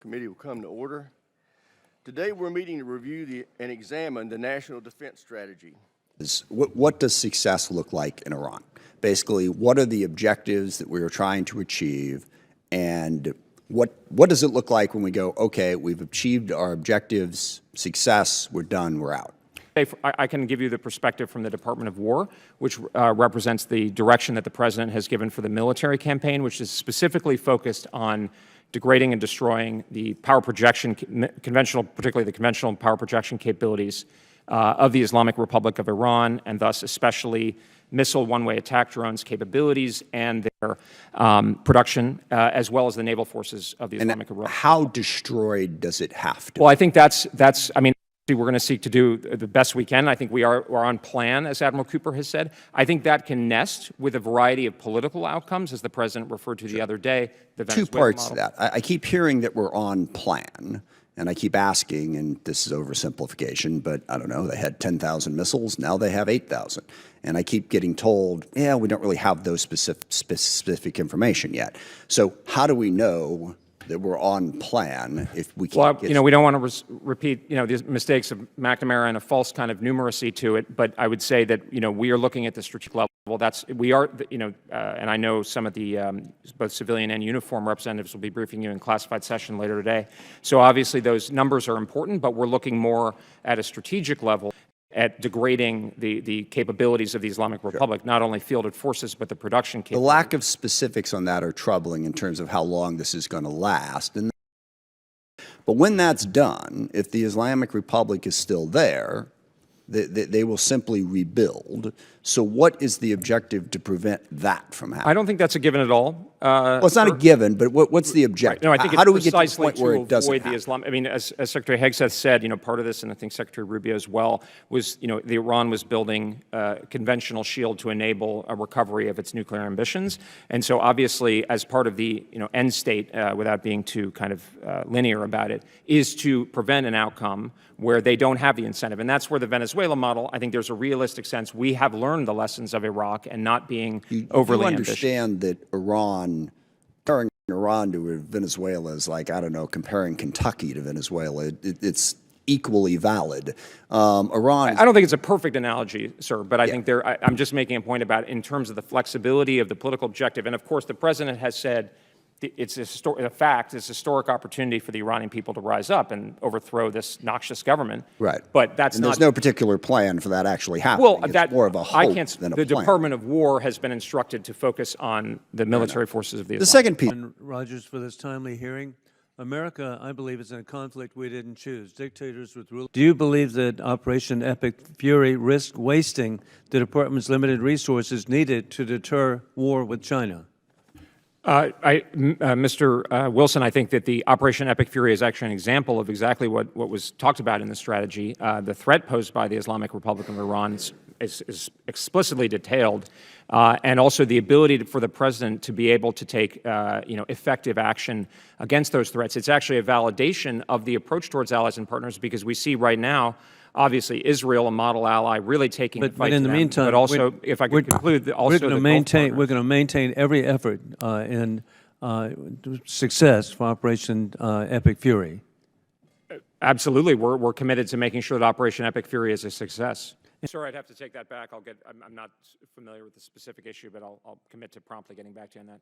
Committee will come to order. Today we're meeting to review and examine the National Defense Strategy. What does success look like in Iran? Basically, what are the objectives that we are trying to achieve, and what does it look like when we go, okay, we've achieved our objectives, success, we're done, we're out? I can give you the perspective from the Department of War, which represents the direction that the President has given for the military campaign, which is specifically focused on degrading and destroying the power projection, particularly the conventional power projection capabilities of the Islamic Republic of Iran, and thus especially missile one-way attack drones capabilities and their production, as well as the naval forces of the Islamic Republic. How destroyed does it have to? Well, I think I mean, we're going to seek to do the best we can. I think we're on plan, as Admiral Cooper has said. I think that can nest with a variety of political outcomes, as the President referred to the other day. The Venezuela Two parts model. to that. I keep hearing that we're on plan, and I keep asking, and this is oversimplification, but I don't know, they had 10,000 missiles, now they have 8,000. And I keep getting told, yeah, we don't really have those specific information yet. So how do we know that we're on plan if we can't get... we don't want to repeat, the mistakes of McNamara and a false kind of numeracy to it, but I would say that, we are looking at the strategic level. And I know some of the both civilian and uniform representatives will be briefing you in classified session later today. So obviously those numbers are important, but we're looking more at a strategic level at degrading the capabilities of the Islamic Republic, not only fielded forces, but the production capabilities. The lack of specifics on that are troubling in terms of how long this is going to last. But when that's done, if the Islamic Republic is still there, they will simply rebuild. So what is the objective to prevent that from happening? I don't think that's a given at all. Well, it's not a given, but what's the objective? Right. No, I think how do we it's get to the point where it doesn't avoid happen? the Islam. I mean, as Secretary Hegseth said, part of this, and I think Secretary Rubio as well, was the Iran was building a conventional shield to enable a recovery of its nuclear ambitions, and so obviously, as part of the end state, without being too kind of linear about it, is to prevent an outcome where they don't have the incentive, and that's where the Venezuela model. I think there's a realistic sense we have learned the lessons of Iraq and not being overly ambitious. You understand that comparing Iran to Venezuela is like, I don't know, comparing Kentucky to Venezuela. It's equally valid. Iran. I don't think it's a perfect analogy, sir, but I think I'm just making a point about in terms of the flexibility of the political objective. And of course, the President has said it's a fact, it's a historic opportunity for the Iranian people to rise up and overthrow this noxious government. Right. But there's no particular plan for that actually happening. Well, it's more of a hope than a plan. The Department of War has been instructed to focus on the military forces of the Islam. The second piece. Rogers, for this timely hearing. America, I believe, is in a conflict we didn't choose. Dictators with rule. Do you believe that Operation Epic Fury risked wasting the Department's limited resources needed to deter war with China? Mr. Wilson, I think that the Operation Epic Fury is actually an example of exactly what was talked about in the strategy. The threat posed by the Islamic Republic of Iran is explicitly detailed, and also the ability for the President to be able to take effective action against those threats. It's actually a validation of the approach towards allies and partners, because we see right now, obviously, Israel, a model ally, really taking the fight. But in the meantime, but also, if I could conclude, we're going to maintain every effort in success for Operation Epic Fury. Absolutely, we're committed to making sure that Operation Epic Fury is a success. Sir, I'd have to take that back. I'm not familiar with the specific issue, but I'll commit to promptly getting back to you on that.